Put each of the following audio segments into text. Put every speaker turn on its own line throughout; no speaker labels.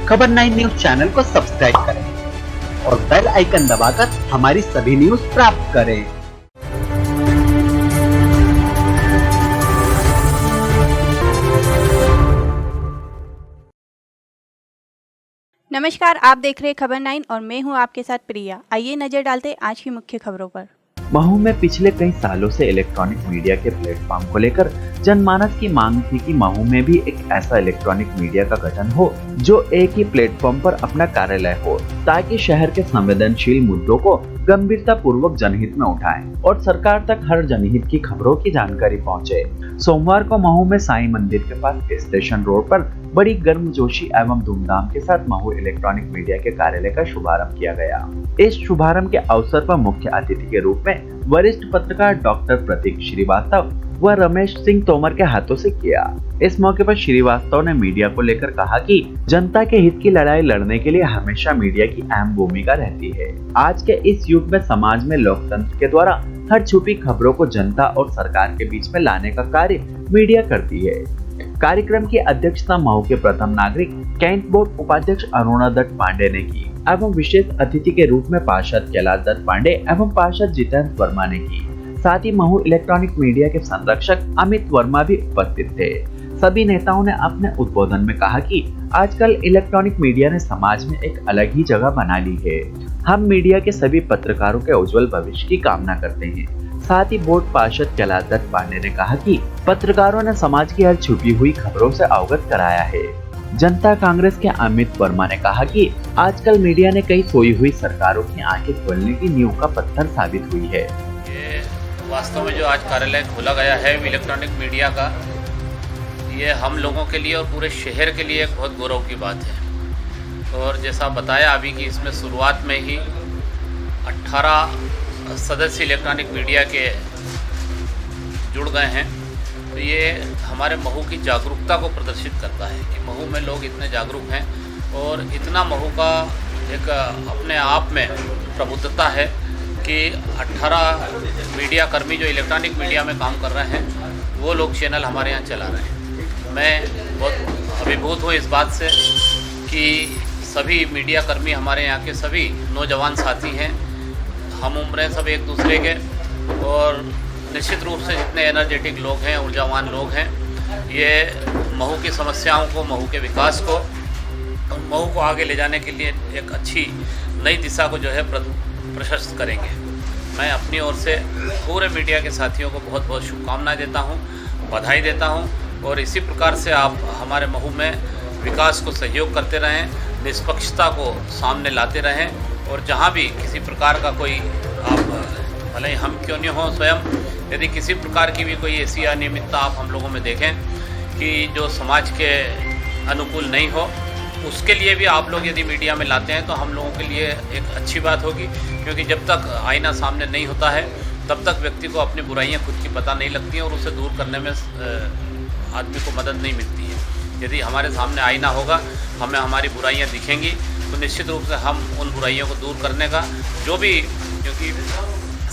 खबर 9 news channel को subscribe करें और बेल आइकन दबाकर हमारी सभी न्यूज प्राप्त करें।
नमस्कार, आप देख रहे हैं खबर 9 और मैं हूं आपके साथ प्रिया। आइए नजर डालते हैं आज की मुख्य खबरों पर।
महू में पिछले कई सालों से इलेक्ट्रॉनिक मीडिया के प्लेटफॉर्म को लेकर जनमानस की मांग थी कि महू में भी एक ऐसा इलेक्ट्रॉनिक मीडिया का गठन हो जो एक ही प्लेटफॉर्म पर अपना कार्यालय हो, ताकि शहर के संवेदनशील मुद्दों को गंभीरता पूर्वक जनहित में उठाएं और सरकार तक हर जनहित की खबरों की जानकारी पहुंचे। सोमवार को महू में साईं मंदिर के पास स्टेशन रोड पर बड़ी गर्मजोशी एवं धूमधाम के साथ महू इलेक्ट्रॉनिक मीडिया के कार्यालय का शुभारंभ किया गया। इस शुभारंभ के अवसर पर मुख्य अतिथि के रूप में वरिष्ठ पत्रकार डॉक्टर प्रतीक श्रीवास्तव व रमेश सिंह तोमर के हाथों से किया। इस मौके पर श्रीवास्तव ने मीडिया को लेकर कहा कि जनता के हित की लड़ाई लड़ने के लिए हमेशा मीडिया की अहम भूमिका रहती है। आज के इस युग में समाज में लोकतंत्र के द्वारा हर छुपी खबरों को जनता और सरकार के बीच में लाने का कार्य मीडिया करती है। कार्यक्रम की अध्यक्षता महू के प्रथम नागरिक कैंट बोर्ड उपाध्यक्ष अरुणा दत्त पांडे ने की एवं विशेष अतिथि के रूप में पार्षद कैलाश दत्त पांडे एवं पार्षद जितेंद्र वर्मा ने की। साथ ही महू इलेक्ट्रॉनिक मीडिया के संरक्षक अमित वर्मा भी उपस्थित थे। सभी नेताओं ने अपने उद्बोधन में कहा कि आजकल इलेक्ट्रॉनिक मीडिया ने समाज में एक अलग ही जगह बना ली है। हम मीडिया के सभी पत्रकारों के उज्जवल भविष्य की कामना करते हैं। साथ ही बोर्ड पार्षद कैलाश दत्त पांडे ने कहा कि पत्रकारों ने समाज की हर छुपी हुई खबरों से अवगत कराया है। जनता कांग्रेस के अमित वर्मा ने कहा कि आजकल मीडिया ने कई सोई हुई सरकारों की आंखें खोलने की नींव का पत्थर साबित हुई है।
ये वास्तव में जो आज कार्यालय खोला गया है इलेक्ट्रॉनिक मीडिया का, ये हम लोगों के लिए और पूरे शहर के लिए एक बहुत गौरव की बात है। और जैसा बताया अभी कि इसमें शुरुआत में ही 18 सदस्य इलेक्ट्रॉनिक मीडिया के जुड़ गए हैं, तो ये हमारे महू की जागरूकता को प्रदर्शित करता है कि महू में लोग इतने जागरूक हैं और इतना महू का एक अपने आप में प्रबुद्धता है कि 18 मीडिया कर्मी जो इलेक्ट्रॉनिक मीडिया में काम कर रहे हैं वो लोग चैनल हमारे यहाँ चला रहे हैं। मैं बहुत अभिभूत हूँ इस बात से कि सभी मीडिया कर्मी हमारे यहाँ के सभी नौजवान साथी हैं, हम उम्र हैं सब एक दूसरे के, और निश्चित रूप से जितने एनर्जेटिक लोग हैं, ऊर्जावान लोग हैं, ये महू की समस्याओं को, महू के विकास को और महू को आगे ले जाने के लिए एक अच्छी नई दिशा को जो है प्रशस्त करेंगे। मैं अपनी ओर से पूरे मीडिया के साथियों को बहुत बहुत शुभकामनाएं देता हूं, बधाई देता हूं और इसी प्रकार से आप हमारे महू में विकास को सहयोग करते रहें, निष्पक्षता को सामने लाते रहें और जहां भी किसी प्रकार का कोई आप भले हम क्यों नहीं हो स्वयं, यदि किसी प्रकार की भी कोई ऐसी अनियमितता आप हम लोगों में देखें कि जो समाज के अनुकूल नहीं हो, उसके लिए भी आप लोग यदि मीडिया में लाते हैं तो हम लोगों के लिए एक अच्छी बात होगी। क्योंकि जब तक आईना सामने नहीं होता है तब तक व्यक्ति को अपनी बुराइयां खुद की पता नहीं लगती हैं और उसे दूर करने में आदमी को मदद नहीं मिलती है। यदि हमारे सामने आईना होगा, हमें हमारी बुराइयां दिखेंगी तो निश्चित रूप से हम उन बुराइयों को दूर करने का जो भी, क्योंकि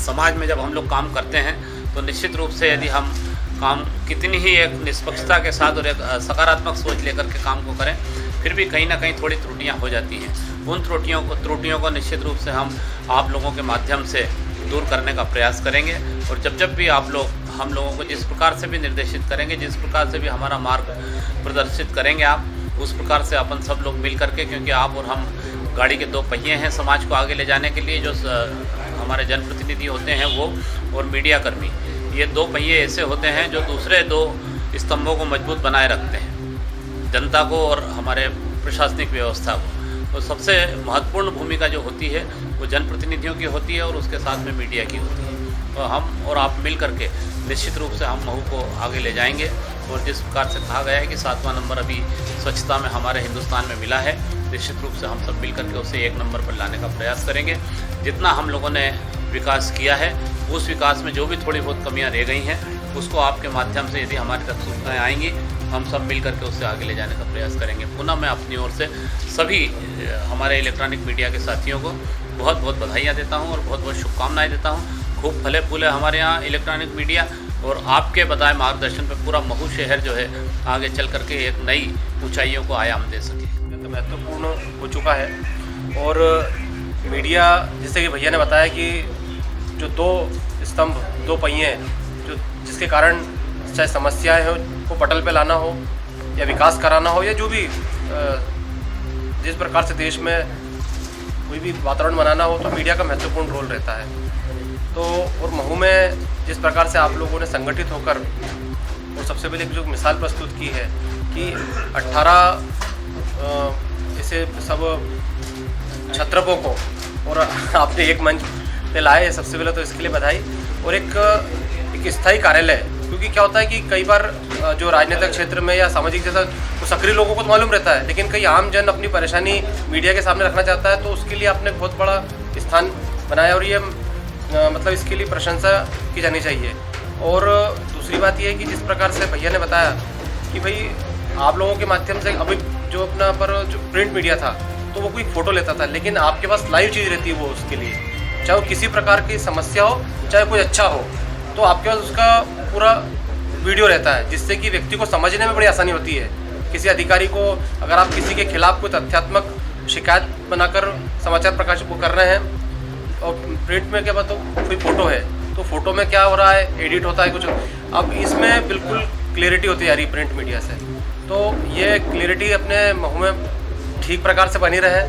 समाज में जब हम लोग काम करते हैं तो निश्चित रूप से यदि हम काम कितनी ही एक निष्पक्षता के साथ और एक सकारात्मक सोच लेकर के काम को करें, फिर भी कहीं ना कहीं थोड़ी त्रुटियां हो जाती हैं। उन त्रुटियों को निश्चित रूप से हम आप लोगों के माध्यम से दूर करने का प्रयास करेंगे। और जब भी आप लोग हम लोगों को जिस प्रकार से भी निर्देशित करेंगे, जिस प्रकार से भी हमारा मार्ग प्रदर्शित करेंगे आप, उस प्रकार से अपन सब लोग मिल करके, क्योंकि आप और हम गाड़ी के दो पहिए हैं समाज को आगे ले जाने के लिए, जो हमारे जनप्रतिनिधि होते हैं वो और मीडिया कर्मी, ये दो पहिए ऐसे होते हैं जो दूसरे दो स्तंभों को मजबूत बनाए रखते हैं, जनता को और हमारे प्रशासनिक व्यवस्था को। तो सबसे महत्वपूर्ण भूमिका जो होती है वो जनप्रतिनिधियों की होती है और उसके साथ में मीडिया की होती है। तो हम और आप मिल करके निश्चित रूप से हम महू को आगे ले जाएंगे। और जिस प्रकार से कहा गया है कि 7वां नंबर अभी स्वच्छता में हमारे हिंदुस्तान में मिला है, निश्चित रूप से हम सब मिल करके उसे 1 नंबर पर लाने का प्रयास करेंगे। जितना हम लोगों ने विकास किया है उस विकास में जो भी थोड़ी बहुत कमियां रह गई हैं उसको आपके माध्यम से यदि हमारी तक सूचनाएँ आएंगी, हम सब मिल करके उससे आगे ले जाने का प्रयास करेंगे। पुनः मैं अपनी ओर से सभी हमारे इलेक्ट्रॉनिक मीडिया के साथियों को बहुत बहुत बधाइयाँ देता हूँ और बहुत बहुत शुभकामनाएँ देता हूँ। खूब फले फूले हमारे यहाँ इलेक्ट्रॉनिक मीडिया और आपके बताए मार्गदर्शन पे पूरा महू शहर जो है आगे चल करके एक नई ऊंचाइयों को आयाम दे सके।
तो महत्वपूर्ण हो चुका है और मीडिया, जैसे कि भैया ने बताया कि जो दो स्तंभ, दो पहिए हैं, जो जिसके कारण चाहे समस्याएं हो को पटल पे लाना हो या विकास कराना हो या जो भी जिस प्रकार से देश में कोई भी वातावरण बनाना हो, तो मीडिया का महत्वपूर्ण रोल रहता है। तो और महू में जिस प्रकार से आप लोगों ने संगठित होकर और सबसे पहले जो मिसाल प्रस्तुत की है कि 18 ऐसे सब छत्रपों को और आपने एक मंच पे लाए, सबसे पहले तो इसके लिए बधाई। और एक स्थायी कार्यालय, क्योंकि क्या होता है कि कई बार जो राजनीतिक क्षेत्र में या सामाजिक जैसा तो सक्रिय लोगों को तो मालूम रहता है, लेकिन कई आम जन अपनी परेशानी मीडिया के सामने रखना चाहता है, तो उसके लिए आपने बहुत बड़ा स्थान बनाया और ये मतलब इसके लिए प्रशंसा की जानी चाहिए। और दूसरी बात यह है कि जिस प्रकार से भैया ने बताया कि भाई आप लोगों के माध्यम से अभी जो अपना पर जो प्रिंट मीडिया था तो वो कोई फ़ोटो लेता था, लेकिन आपके पास लाइव चीज़ रहती है वो उसके लिए, चाहे वो किसी प्रकार की समस्या हो चाहे कोई अच्छा हो, तो आपके पास उसका पूरा वीडियो रहता है, जिससे कि व्यक्ति को समझने में बड़ी आसानी होती है। किसी अधिकारी को अगर आप किसी के खिलाफ कोई तथ्यात्मक शिकायत बनाकर समाचार प्रकाशित कर रहे हैं और प्रिंट में क्या बताओ कोई फ़ोटो है तो फ़ोटो में क्या हो रहा है, एडिट होता है कुछ, अब इसमें बिल्कुल क्लियरिटी होती है प्रिंट मीडिया से। तो ये क्लियरिटी अपने महू में ठीक प्रकार से बनी रहे,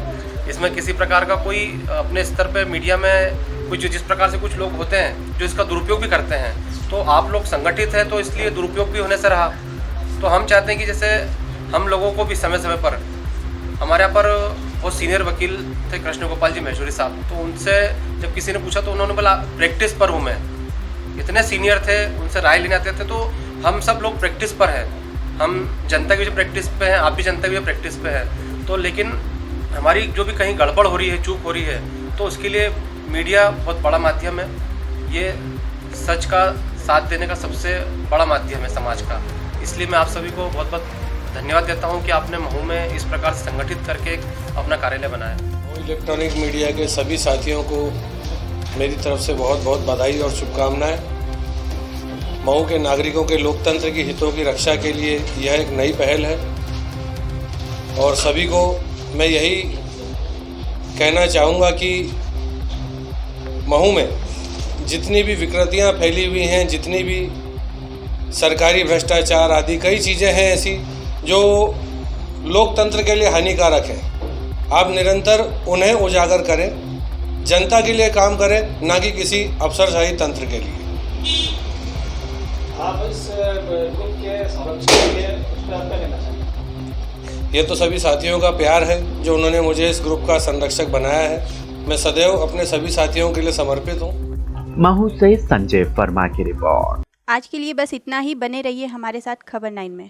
इसमें किसी प्रकार का कोई अपने स्तर पे मीडिया में कुछ जिस प्रकार से कुछ लोग होते हैं जो इसका दुरुपयोग भी करते हैं, तो आप लोग संगठित हैं तो इसलिए दुरुपयोग भी होने से रहा। तो हम चाहते हैं कि जैसे हम लोगों को भी समय समय पर, हमारे यहाँ पर बहुत सीनियर वकील थे कृष्ण गोपाल जी महेश्वरी साहब, तो उनसे जब किसी ने पूछा तो उन्होंने बोला प्रैक्टिस पर हूँ मैं। इतने सीनियर थे, उनसे राय लेने आते थे, तो हम सब लोग प्रैक्टिस पर हैं, हम जनता की जो प्रैक्टिस पे हैं, आप भी जनता की जो प्रैक्टिस पे हैं। तो लेकिन हमारी जो भी कहीं गड़बड़ हो रही है, चूक हो रही है, तो उसके लिए मीडिया बहुत बड़ा माध्यम है, ये सच का साथ देने का सबसे बड़ा माध्यम है समाज का। इसलिए मैं आप सभी को बहुत बहुत धन्यवाद देता हूं कि आपने महू में इस प्रकार से संगठित करके एक अपना कार्यालय बनाया।
इलेक्ट्रॉनिक मीडिया के सभी साथियों को मेरी तरफ से बहुत बहुत बधाई और शुभकामनाएं। महू के नागरिकों के लोकतंत्र की हितों की रक्षा के लिए यह एक नई पहल है और सभी को मैं यही कहना चाहूँगा कि महू में जितनी भी विकृतियाँ फैली हुई हैं, जितनी भी सरकारी भ्रष्टाचार आदि कई चीज़ें हैं ऐसी जो लोकतंत्र के लिए हानिकारक है, आप निरंतर उन्हें उजागर करें, जनता के लिए काम करें, ना कि किसी अफसरशाही तंत्र के लिए।
आप इस ग्रुप के संरक्षण के लिए क्या कहना चाहेंगे?
ये तो सभी साथियों का प्यार है जो उन्होंने मुझे इस ग्रुप का संरक्षक बनाया है। मैं सदैव अपने सभी साथियों के लिए समर्पित हूँ।
महू से संजय वर्मा की रिपोर्ट।
आज के लिए बस इतना ही। बने रहिए हमारे साथ खबर 9 में।